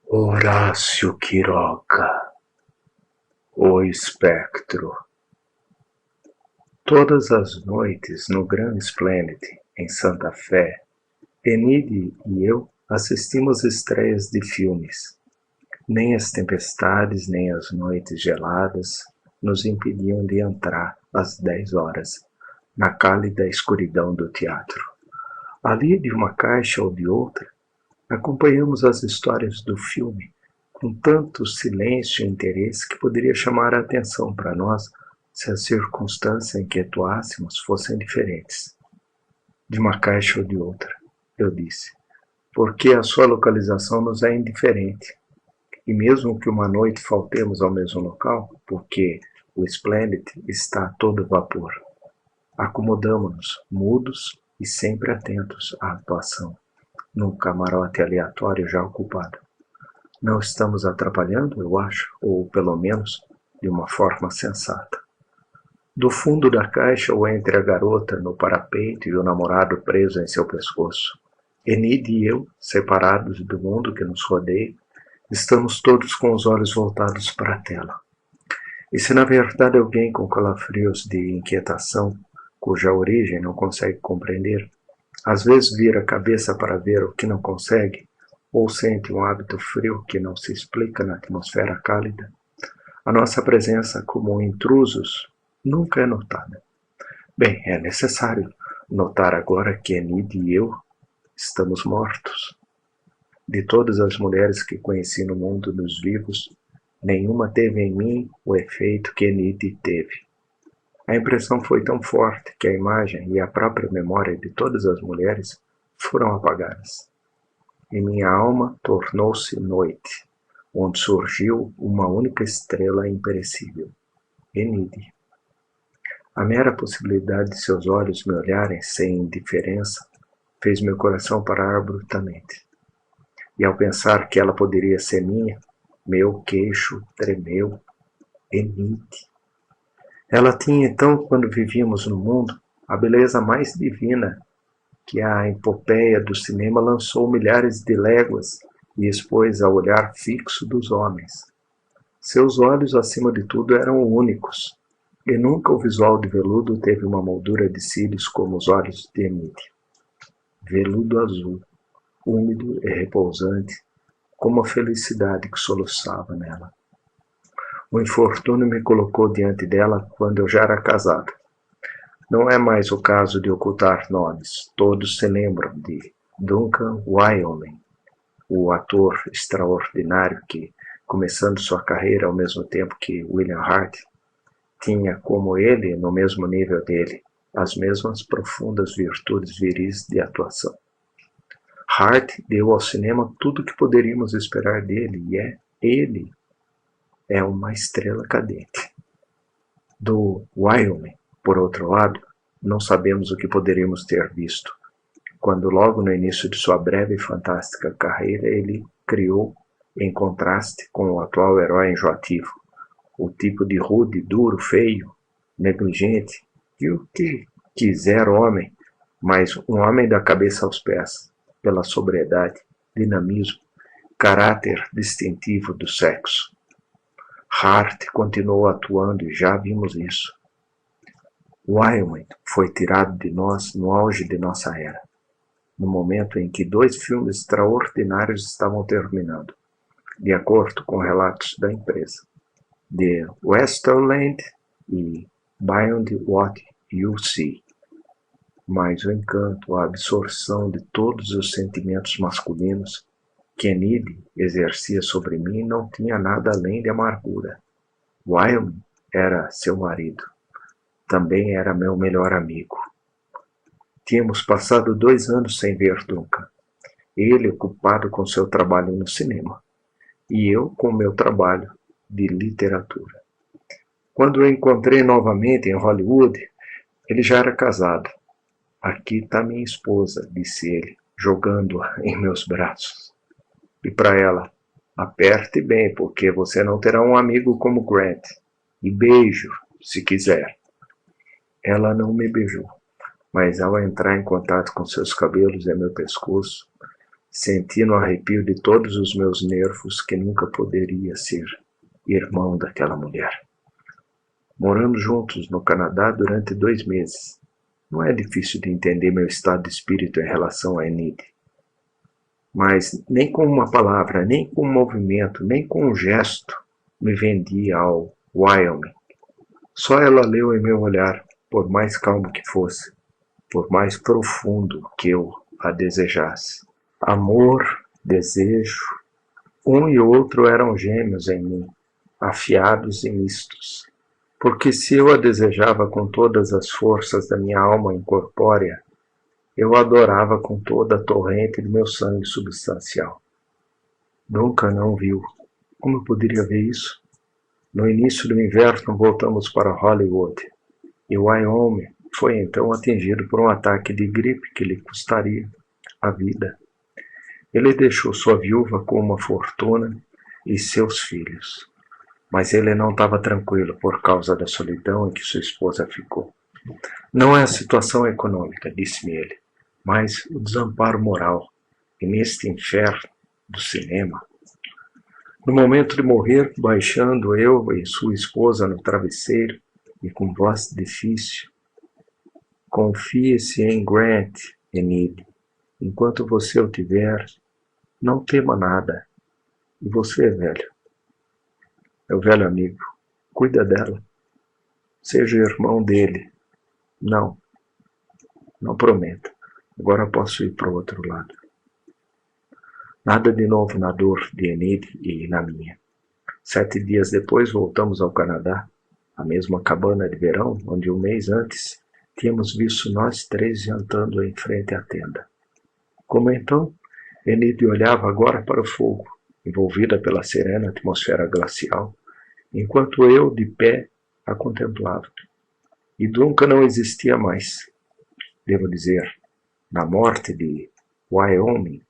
Horácio Quiroga, o espectro. Todas as noites no Grand Splendid, em Santa Fé, Enid e eu assistimos estreias de filmes. Nem as tempestades, nem as noites geladas nos impediam de entrar às 10 horas, na cálida escuridão do teatro. Ali, de uma caixa ou de outra, acompanhamos as histórias do filme com tanto silêncio e interesse que poderia chamar a atenção para nós se as circunstâncias em que atuássemos fossem diferentes. De uma caixa ou de outra, eu disse, porque a sua localização nos é indiferente. E mesmo que uma noite faltemos ao mesmo local, porque o Splendid está a todo vapor, acomodamo-nos, mudos e sempre atentos à atuação, num camarote aleatório já ocupado. Não estamos atrapalhando, eu acho, ou pelo menos de uma forma sensata. Do fundo da caixa ou entre a garota no parapeito e o namorado preso em seu pescoço, Enid e eu, separados do mundo que nos rodeia, estamos todos com os olhos voltados para a tela. E se na verdade alguém com calafrios de inquietação, cuja origem não consegue compreender, às vezes vira a cabeça para ver o que não consegue, ou sente um hábito frio que não se explica na atmosfera cálida, a nossa presença como intrusos nunca é notada. Bem, é necessário notar agora que Enid e eu estamos mortos. De todas as mulheres que conheci no mundo dos vivos, nenhuma teve em mim o efeito que Enid teve. A impressão foi tão forte que a imagem e a própria memória de todas as mulheres foram apagadas. E minha alma tornou-se noite, onde surgiu uma única estrela imperecível, Enid. A mera possibilidade de seus olhos me olharem sem indiferença fez meu coração parar abruptamente. E ao pensar que ela poderia ser minha, meu queixo tremeu. Enid. Ela tinha então, quando vivíamos no mundo, a beleza mais divina que a epopeia do cinema lançou milhares de léguas e expôs ao olhar fixo dos homens. Seus olhos, acima de tudo, eram únicos, e nunca o visual de veludo teve uma moldura de cílios como os olhos de Enid. Veludo azul, úmido e repousante, como a felicidade que soluçava nela. O infortúnio me colocou diante dela quando eu já era casado. Não é mais o caso de ocultar nomes. Todos se lembram de Duncan Wyoming, o ator extraordinário que, começando sua carreira ao mesmo tempo que William Hart, tinha, como ele, no mesmo nível dele, as mesmas profundas virtudes viris de atuação. Hart deu ao cinema tudo o que poderíamos esperar dele, e ele é uma estrela cadente. Do Wyoming, por outro lado, não sabemos o que poderíamos ter visto, quando logo no início de sua breve e fantástica carreira ele criou, em contraste com o atual herói enjoativo, o tipo de rude, duro, feio, negligente, e o que quiser homem, mas um homem da cabeça aos pés, pela sobriedade, dinamismo, caráter distintivo do sexo. Hart continuou atuando e já vimos isso. Wyoming foi tirado de nós no auge de nossa era, no momento em que 2 filmes extraordinários estavam terminando, de acordo com relatos da empresa, The Westerland e Beyond What You See. Mas o encanto, a absorção de todos os sentimentos masculinos que Enid exercia sobre mim não tinha nada além de amargura. Wyoming era seu marido. Também era meu melhor amigo. Tínhamos passado 2 anos sem ver Duncan. Ele ocupado com seu trabalho no cinema. E eu com meu trabalho de literatura. Quando o encontrei novamente em Hollywood, ele já era casado. Aqui está minha esposa, disse ele, jogando-a em meus braços. E para ela, aperte bem, porque você não terá um amigo como Grant. E beijo, se quiser. Ela não me beijou, mas ao entrar em contato com seus cabelos em meu pescoço, Senti no arrepio de todos os meus nervos que nunca poderia ser irmão daquela mulher. Moramos juntos no Canadá durante 2 meses. Não é difícil de entender meu estado de espírito em relação a Enid. Mas nem com uma palavra, nem com um movimento, nem com um gesto me vendi ao Wyoming. Só ela leu em meu olhar, por mais calmo que fosse, por mais profundo que eu a desejasse. Amor, desejo, um e outro eram gêmeos em mim, afiados e mistos. Porque se eu a desejava com todas as forças da minha alma incorpórea, eu a adorava com toda a torrente do meu sangue substancial. Duncan não viu. Como eu poderia ver isso? No início do inverno voltamos para Hollywood, e Wyoming foi então atingido por um ataque de gripe que lhe custaria a vida. Ele deixou sua viúva com uma fortuna e seus filhos. Mas ele não estava tranquilo por causa da solidão em que sua esposa ficou. Não é a situação econômica, disse-me ele, mas o desamparo moral. E neste inferno do cinema, no momento de morrer, baixando eu e sua esposa no travesseiro e com voz difícil, confie-se em Grant, Enid. Enquanto você o tiver, não tema nada. E você, velho? Meu velho amigo, cuida dela. Seja irmão dele. Não prometa. Agora posso ir para o outro lado. Nada de novo na dor de Enid e na minha. 7 dias depois voltamos ao Canadá, a mesma cabana de verão onde um mês antes tínhamos visto nós 3 jantando em frente à tenda. Como então, Enid olhava agora para o fogo, envolvida pela serena atmosfera glacial, enquanto eu, de pé, a contemplava. E Duncan não existia mais. Devo dizer, na morte de Wyoming,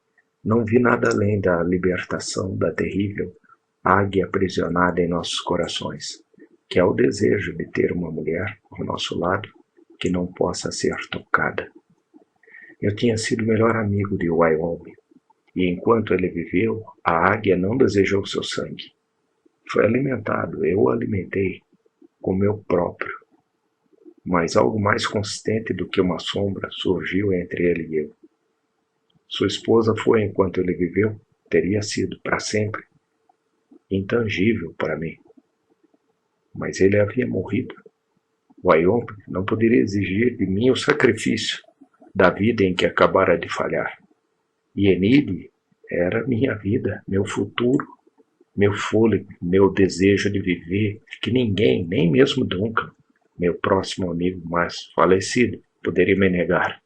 não vi nada além da libertação da terrível águia aprisionada em nossos corações, que é o desejo de ter uma mulher ao nosso lado que não possa ser tocada. Eu tinha sido o melhor amigo de Wyoming, e enquanto ele viveu, a águia não desejou seu sangue. Foi alimentado, eu o alimentei com meu próprio. Mas algo mais consistente do que uma sombra surgiu entre ele e eu. Sua esposa foi, enquanto ele viveu, teria sido, para sempre, intangível para mim. Mas ele havia morrido. Wyoming não poderia exigir de mim o sacrifício da vida em que acabara de falhar. E Enid era minha vida, meu futuro, meu fôlego, meu desejo de viver, que ninguém, nem mesmo Duncan, meu próximo amigo mais falecido, poderia me negar.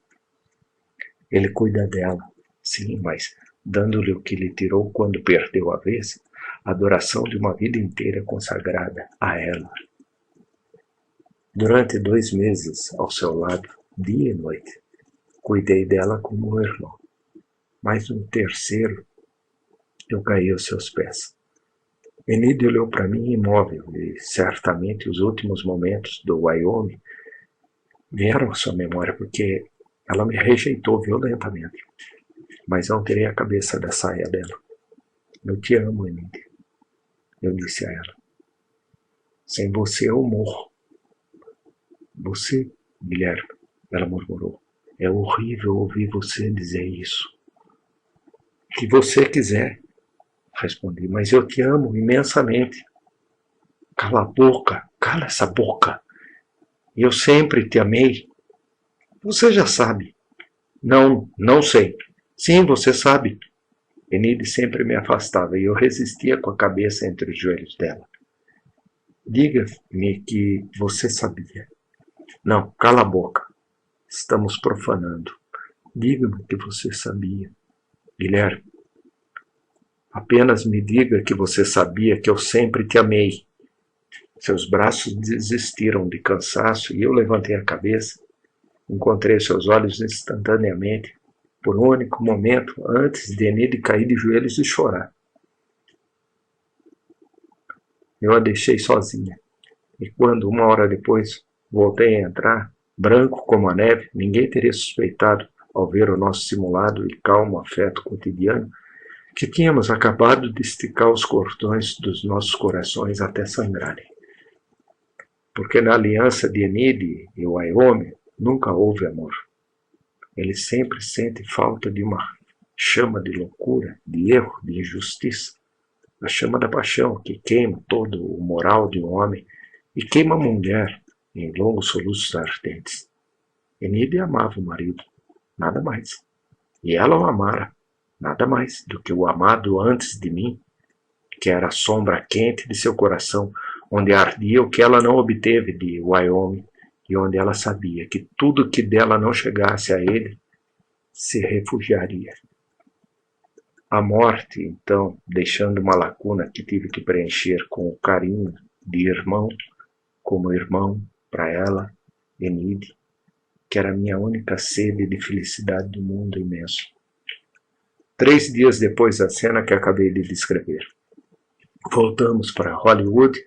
Ele cuida dela, sim, mas dando-lhe o que lhe tirou quando perdeu a vez, a adoração de uma vida inteira consagrada a ela. Durante 2 meses ao seu lado, dia e noite, cuidei dela como um irmão. Mas no terceiro, eu caí aos seus pés. Enid olhou para mim imóvel e certamente os últimos momentos do Wyoming vieram à sua memória porque ela me rejeitou violentamente. Mas não terei a cabeça da saia dela. Eu te amo, Enid. Eu disse a ela. Sem você eu morro. Você, Guilherme, ela murmurou. É horrível ouvir você dizer isso. Se você quiser, respondi, mas eu te amo imensamente. Cala a boca, cala essa boca. Eu sempre te amei. Você já sabe. Não sei. Sim, você sabe. Enid sempre me afastava e eu resistia com a cabeça entre os joelhos dela. Diga-me que você sabia. Não, cala a boca. Estamos profanando. Diga-me que você sabia. Guilherme, apenas me diga que você sabia que eu sempre te amei. Seus braços desistiram de cansaço e eu levantei a cabeça. Encontrei seus olhos instantaneamente, por um único momento, antes de Enid cair de joelhos e chorar. Eu a deixei sozinha, e quando, 1 hora depois, voltei a entrar, branco como a neve, ninguém teria suspeitado ao ver o nosso simulado e calmo afeto cotidiano, que tínhamos acabado de esticar os cordões dos nossos corações até sangrarem. Porque na aliança de Enid e Wyoming nunca houve amor. Ele sempre sente falta de uma chama de loucura, de erro, de injustiça. A chama da paixão que queima todo o moral de um homem e queima a mulher em longos soluços ardentes. Enid amava o marido, nada mais. E ela o amara, nada mais do que o amado antes de mim, que era a sombra quente de seu coração, onde ardia o que ela não obteve de Wyoming, e onde ela sabia que tudo que dela não chegasse a ele se refugiaria. A morte, então, deixando uma lacuna que tive que preencher com o carinho de irmão, como irmão para ela, Enid, que era a minha única sede de felicidade do mundo imenso. 3 dias depois da cena que acabei de descrever, voltamos para Hollywood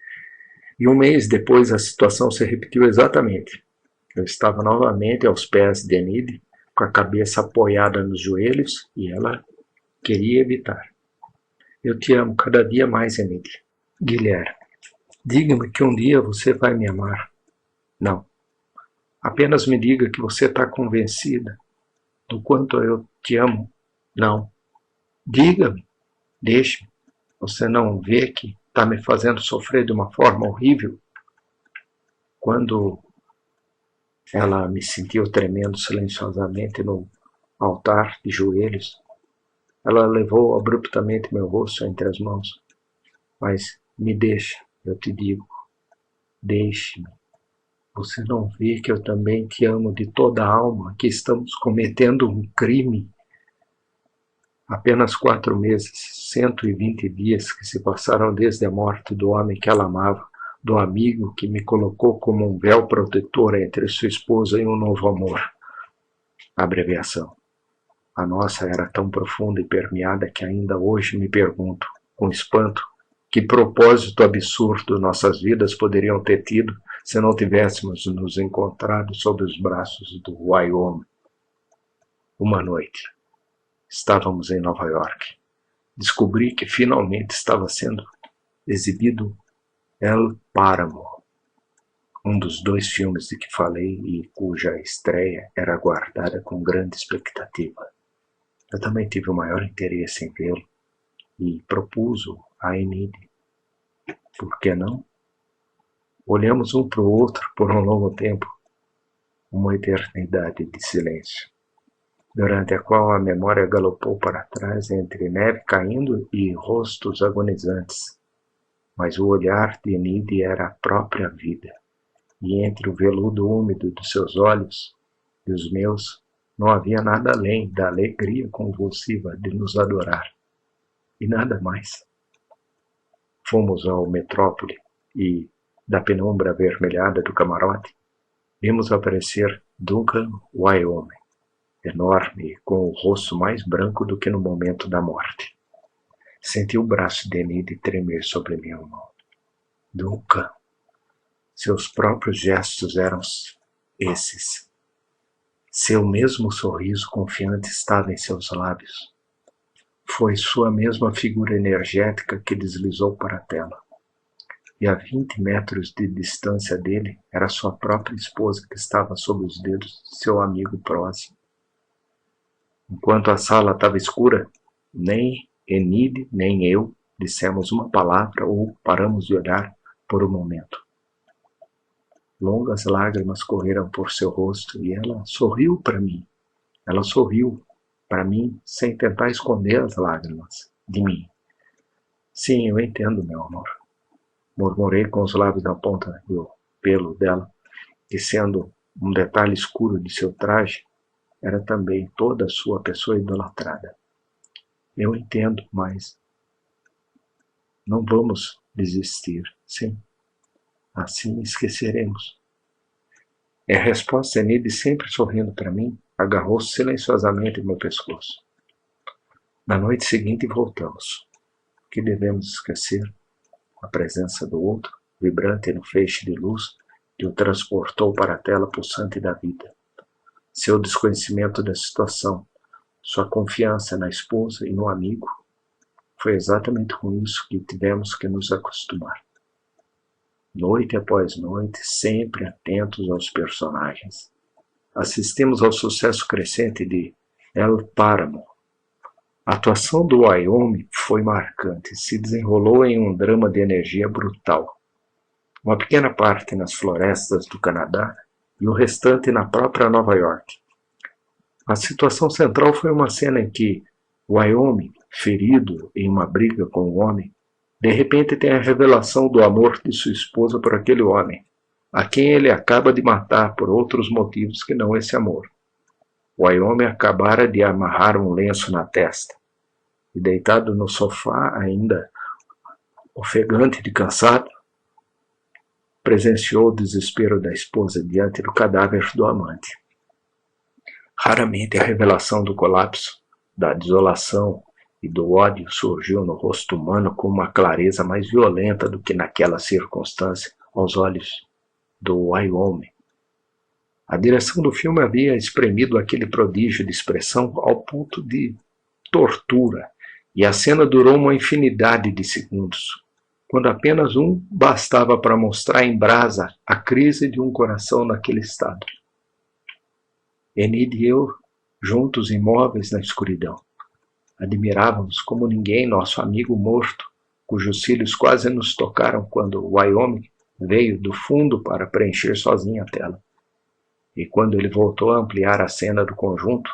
e 1 mês depois a situação se repetiu exatamente. Eu estava novamente aos pés de Enid, com a cabeça apoiada nos joelhos, e ela queria evitar. Eu te amo cada dia mais, Enid. Guilherme, diga-me que um dia você vai me amar. Não. Apenas me diga que você está convencida do quanto eu te amo. Não. Diga-me. Deixe-me. Você não vê que está me fazendo sofrer de uma forma horrível? Quando ela me sentiu tremendo silenciosamente no altar de joelhos, ela levou abruptamente meu rosto entre as mãos. Mas me deixa, eu te digo. Deixe-me. Você não vê que eu também te amo de toda a alma, que estamos cometendo um crime? Apenas 4 meses, 120 dias que se passaram desde a morte do homem que ela amava, do amigo que me colocou como um véu protetor entre sua esposa e um novo amor. Abreviação. A nossa era tão profunda e permeada que ainda hoje me pergunto, com espanto, que propósito absurdo nossas vidas poderiam ter tido se não tivéssemos nos encontrado sob os braços do Wyoming. Uma noite, estávamos em Nova York. Descobri que finalmente estava sendo exibido El Páramo, um dos 2 filmes de que falei e cuja estreia era aguardada com grande expectativa. Eu também tive o maior interesse em vê-lo e propus-o a Enid. Por que não? Olhamos um para o outro por um longo tempo, uma eternidade de silêncio, durante a qual a memória galopou para trás entre neve caindo e rostos agonizantes. Mas o olhar de Enid era a própria vida, e entre o veludo úmido dos seus olhos e os meus não havia nada além da alegria convulsiva de nos adorar, e nada mais. Fomos ao Metrópole e, da penumbra avermelhada do camarote, vimos aparecer Duncan Wyoming, enorme e com o rosto mais branco do que no momento da morte. Senti o braço de Enid tremer sobre minha mão. Duncan. Seus próprios gestos eram esses. Seu mesmo sorriso confiante estava em seus lábios. Foi sua mesma figura energética que deslizou para a tela. E a 20 metros de distância dele era sua própria esposa que estava sob os dedos de seu amigo próximo. Enquanto a sala estava escura, nem Enid nem eu dissemos uma palavra ou paramos de olhar por um momento. Longas lágrimas correram por seu rosto e ela sorriu para mim. Ela sorriu para mim sem tentar esconder as lágrimas de mim. Sim, eu entendo, meu amor. Murmurei com os lábios na ponta do pelo dela, e sendo um detalhe escuro de seu traje, era também toda a sua pessoa idolatrada. Eu entendo, mas não vamos desistir, sim. Assim esqueceremos. E a resposta, Enid, sempre sorrindo para mim, agarrou silenciosamente meu pescoço. Na noite seguinte voltamos. O que devemos esquecer? A presença do outro, vibrante no feixe de luz, que o transportou para a tela pulsante da vida. seu desconhecimento da situação, sua confiança na esposa e no amigo, foi exatamente com isso que tivemos que nos acostumar. Noite após noite, sempre atentos aos personagens. Assistimos ao sucesso crescente de El Páramo. A atuação do Wyoming foi marcante, se desenrolou em um drama de energia brutal. Uma pequena parte nas florestas do Canadá e o restante na própria Nova York. A situação central foi uma cena em que Wyoming, ferido em uma briga com um homem, de repente tem a revelação do amor de sua esposa por aquele homem, a quem ele acaba de matar por outros motivos que não esse amor. Wyoming acabara de amarrar um lenço na testa, e deitado no sofá, ainda ofegante de cansado, presenciou o desespero da esposa diante do cadáver do amante. Raramente a revelação do colapso, da desolação e do ódio surgiu no rosto humano com uma clareza mais violenta do que naquela circunstância aos olhos do Wyoming. A direção do filme havia espremido aquele prodígio de expressão ao ponto de tortura, e a cena durou uma infinidade de segundos, quando apenas um bastava para mostrar em brasa a crise de um coração naquele estado. Enid e eu, juntos imóveis na escuridão, admirávamos como ninguém nosso amigo morto, cujos cílios quase nos tocaram quando Wyoming veio do fundo para preencher sozinho a tela. E quando ele voltou a ampliar a cena do conjunto,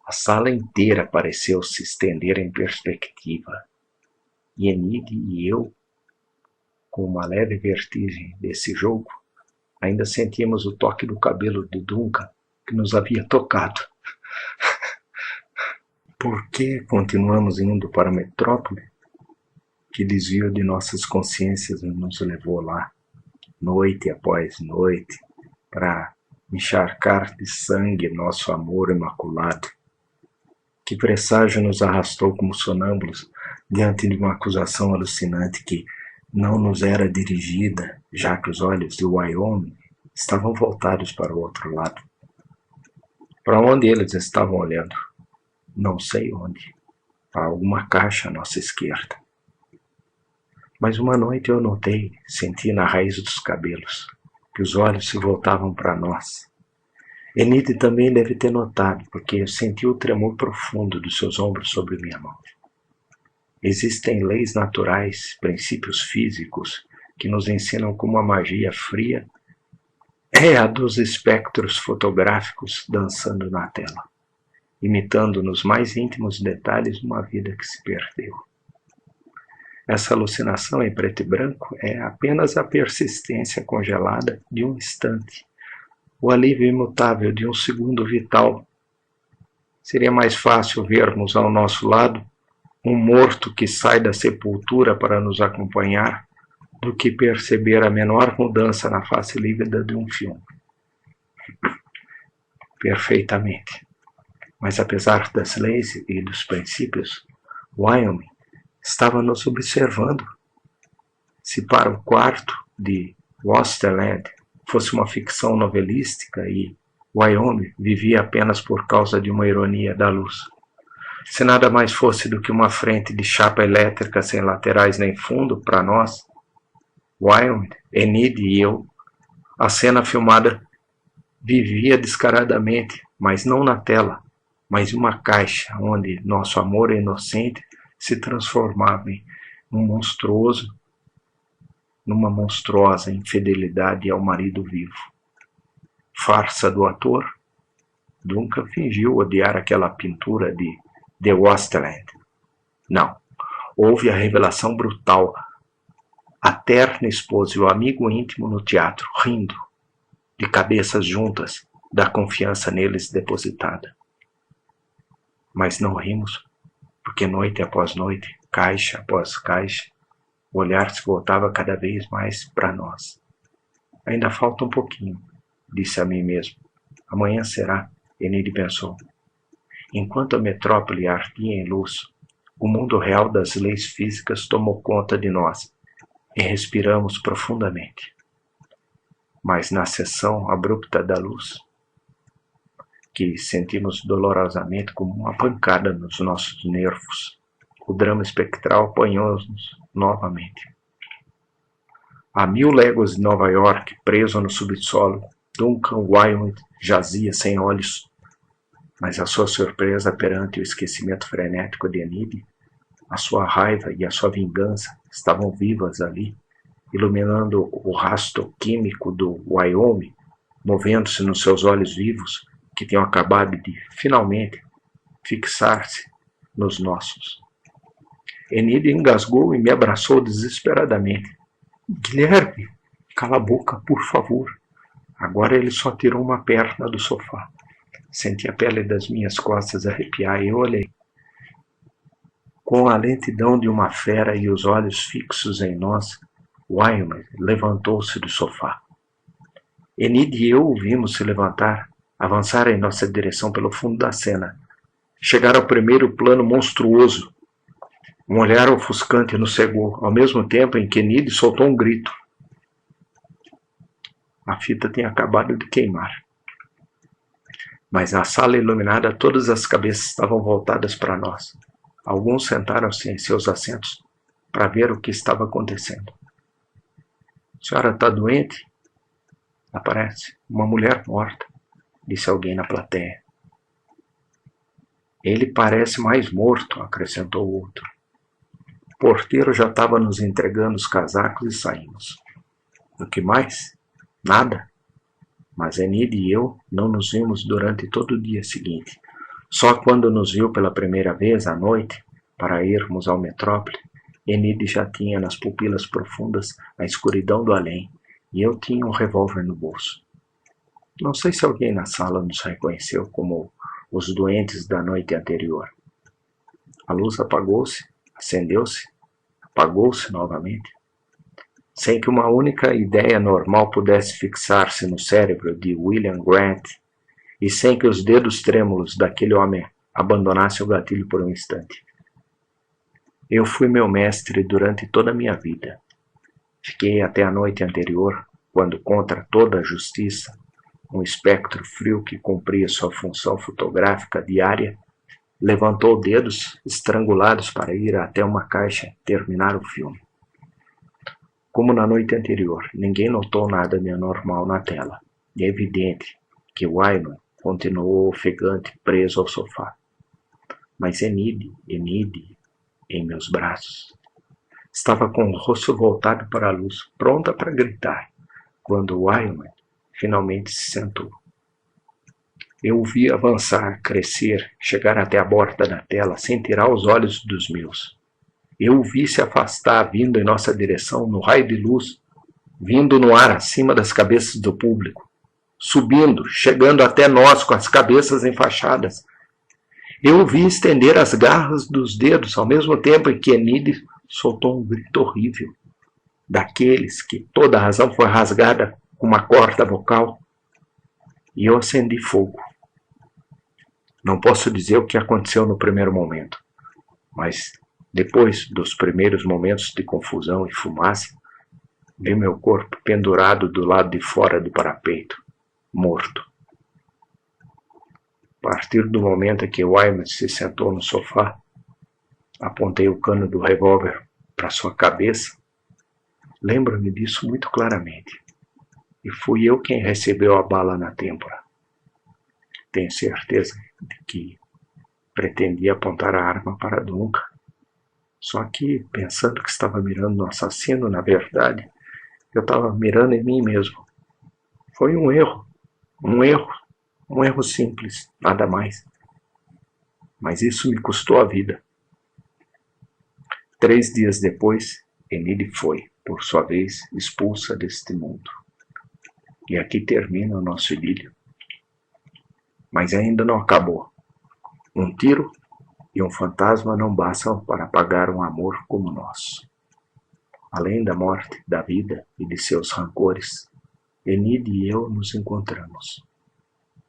a sala inteira pareceu se estender em perspectiva. E Enid e eu, com uma leve vertigem desse jogo, ainda sentíamos o toque do cabelo de Duncan que nos havia tocado. Por que continuamos indo para a metrópole? Que desvio de nossas consciências nos levou lá, noite após noite, para encharcar de sangue nosso amor imaculado? Que presságio nos arrastou como sonâmbulos diante de uma acusação alucinante que não nos era dirigida, já que os olhos de Wyoming estavam voltados para o outro lado? Para onde eles estavam olhando? Não sei onde. Para alguma caixa à nossa esquerda. Mas uma noite eu notei, senti na raiz dos cabelos, que os olhos se voltavam para nós. Enid também deve ter notado, porque eu senti o tremor profundo dos seus ombros sobre minha mão. Existem leis naturais, princípios físicos, que nos ensinam como a magia fria é a dos espectros fotográficos dançando na tela, imitando nos mais íntimos detalhes uma vida que se perdeu. Essa alucinação em preto e branco é apenas a persistência congelada de um instante, o alívio imutável de um segundo vital. Seria mais fácil vermos ao nosso lado um morto que sai da sepultura para nos acompanhar do que perceber a menor mudança na face lívida de um filme. Perfeitamente. Mas apesar das leis e dos princípios, Wyoming estava nos observando. Se para o quarto de Westerland fosse uma ficção novelística e Wyoming vivia apenas por causa de uma ironia da luz, se nada mais fosse do que uma frente de chapa elétrica sem laterais nem fundo para nós, Wyoming, Enid e eu, a cena filmada vivia descaradamente, mas não na tela, mas em uma caixa onde nosso amor inocente se transformava em numa monstruosa infidelidade ao marido vivo. Farsa do ator, Duncan fingiu odiar aquela pintura de The Wasteland. Não, houve a revelação brutal. A terna esposa e o amigo íntimo no teatro, rindo, de cabeças juntas, da confiança neles depositada. Mas não rimos, porque noite após noite, caixa após caixa, o olhar se voltava cada vez mais para nós. Ainda falta um pouquinho, disse a mim mesmo. Amanhã será, Enid pensou. Enquanto a metrópole ardia em luz, o mundo real das leis físicas tomou conta de nós e respiramos profundamente. Mas na seção abrupta da luz, que sentimos dolorosamente como uma pancada nos nossos nervos. O drama espectral apanhou-nos novamente. A 1000 léguas de Nova York, preso no subsolo, Duncan Wilde jazia sem olhos, mas a sua surpresa perante o esquecimento frenético de Enid, a sua raiva e a sua vingança estavam vivas ali, iluminando o rastro químico do Wyoming, movendo-se nos seus olhos vivos, que tinham acabado de, finalmente, fixar-se nos nossos. Enid engasgou e me abraçou desesperadamente. Guilherme, cala a boca, por favor. Agora ele só tirou uma perna do sofá. Senti a pele das minhas costas arrepiar e eu olhei. Com a lentidão de uma fera e os olhos fixos em nós, Wyman levantou-se do sofá. Enid e eu o vimos se levantar, avançar em nossa direção pelo fundo da cena. Chegar ao primeiro plano monstruoso. Um olhar ofuscante nos cegou, ao mesmo tempo em que Enid soltou um grito. A fita tinha acabado de queimar. Mas na sala iluminada todas as cabeças estavam voltadas para nós. Alguns sentaram-se em seus assentos para ver o que estava acontecendo. A senhora está doente? Aparece uma mulher morta, disse alguém na plateia. Ele parece mais morto, acrescentou o outro. O porteiro já estava nos entregando os casacos e saímos. O que mais? Nada. Mas Enid e eu não nos vimos durante todo o dia seguinte. Só quando nos viu pela primeira vez à noite, para irmos ao metrópole, Enid já tinha nas pupilas profundas a escuridão do além, e eu tinha um revólver no bolso. Não sei se alguém na sala nos reconheceu como os doentes da noite anterior. A luz apagou-se, acendeu-se, apagou-se novamente, sem que uma única ideia normal pudesse fixar-se no cérebro de William Grant e sem que os dedos trêmulos daquele homem abandonassem o gatilho por um instante. Eu fui meu mestre durante toda a minha vida. Fiquei até a noite anterior, quando, contra toda a justiça, um espectro frio que cumpria sua função fotográfica diária, levantou dedos estrangulados para ir até uma caixa e terminar o filme. Como na noite anterior, ninguém notou nada de anormal na tela. É evidente que Wyman continuou ofegante, preso ao sofá. Mas Enid, em meus braços, estava com o rosto voltado para a luz, pronta para gritar, quando Wyman finalmente se sentou. Eu o vi avançar, crescer, chegar até a borda da tela, sem tirar os olhos dos meus. Eu o vi se afastar, vindo em nossa direção, no raio de luz, vindo no ar acima das cabeças do público, subindo, chegando até nós com as cabeças enfaixadas. Eu o vi estender as garras dos dedos, ao mesmo tempo em que Enid soltou um grito horrível, daqueles que toda a razão foi rasgada com uma corda vocal, e eu acendi fogo. Não posso dizer o que aconteceu no primeiro momento, mas depois dos primeiros momentos de confusão e fumaça, vi meu corpo pendurado do lado de fora do parapeito, morto. A partir do momento em que Wyman se sentou no sofá, apontei o cano do revólver para sua cabeça. Lembro-me disso muito claramente. E fui eu quem recebeu a bala na têmpora. Tenho certeza de que pretendia apontar a arma para Duncan. Só que, pensando que estava mirando no assassino, na verdade, eu estava mirando em mim mesmo. Foi um erro simples, nada mais. Mas isso me custou a vida. 3 dias depois, Enid foi, por sua vez, expulsa deste mundo. E aqui termina o nosso idílio. Mas ainda não acabou. Um tiro e um fantasma não bastam para apagar um amor como o nosso. Além da morte, da vida e de seus rancores, Enid e eu nos encontramos.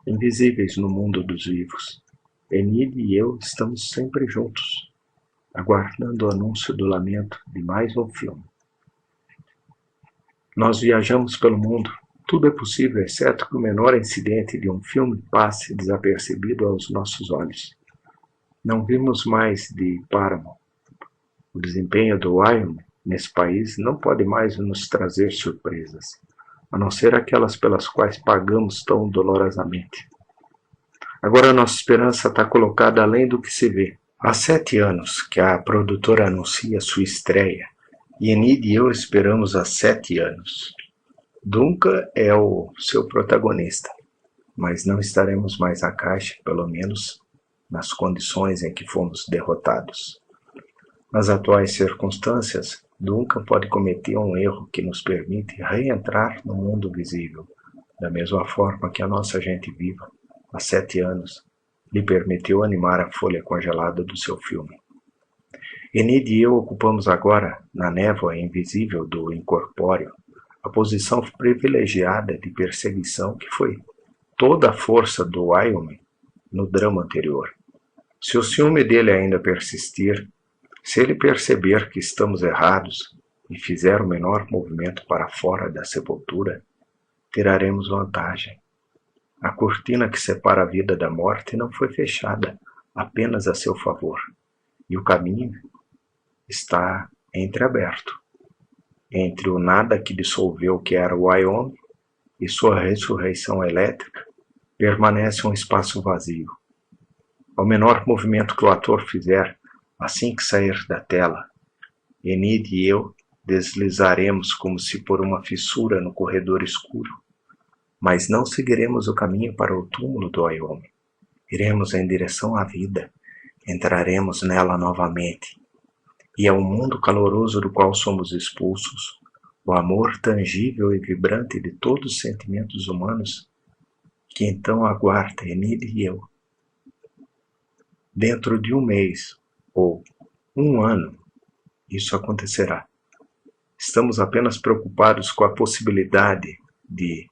Invisíveis no mundo dos vivos, Enid e eu estamos sempre juntos, aguardando o anúncio do lamento de mais um filme. Nós viajamos pelo mundo, Tudo é possível, exceto que o menor incidente de um filme passe desapercebido aos nossos olhos. Não vimos mais de Paramount. O desempenho do Wyoming nesse país não pode mais nos trazer surpresas, a não ser aquelas pelas quais pagamos tão dolorosamente. Agora nossa esperança está colocada além do que se vê. Há 7 anos que a produtora anuncia sua estreia, e Enid e eu esperamos há 7 anos. Duncan é o seu protagonista, mas não estaremos mais na caixa, pelo menos nas condições em que fomos derrotados. Nas atuais circunstâncias, Duncan pode cometer um erro que nos permite reentrar no mundo visível, da mesma forma que a nossa gente viva, há 7 anos, lhe permitiu animar a folha congelada do seu filme. Enid e eu ocupamos agora, na névoa invisível do incorpóreo, a posição privilegiada de perseguição que foi toda a força do Wyoming no drama anterior. Se o ciúme dele ainda persistir, se ele perceber que estamos errados e fizer o menor movimento para fora da sepultura, tiraremos vantagem. A cortina que separa a vida da morte não foi fechada apenas a seu favor, e o caminho está entreaberto entre o nada que dissolveu que era o Wyoming e sua ressurreição elétrica, permanece um espaço vazio. Ao menor movimento que o ator fizer assim que sair da tela, Enid e eu deslizaremos como se por uma fissura no corredor escuro, mas não seguiremos o caminho para o túmulo do Wyoming. Iremos em direção à vida, entraremos nela novamente, e é o mundo caloroso do qual somos expulsos, o amor tangível e vibrante de todos os sentimentos humanos, que então aguarda Enid e eu. Dentro de um mês, ou um ano, isso acontecerá. Estamos apenas preocupados com a possibilidade de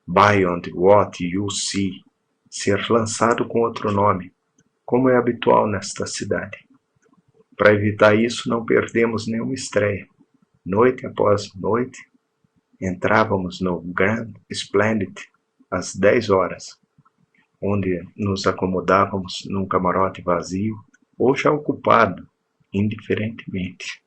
Beyond What You See ser lançado com outro nome, como é habitual nesta cidade. Para evitar isso, não perdemos nenhuma estreia. Noite após noite, entrávamos no Grand Splendid às 10 horas, onde nos acomodávamos num camarote vazio ou já ocupado, indiferentemente.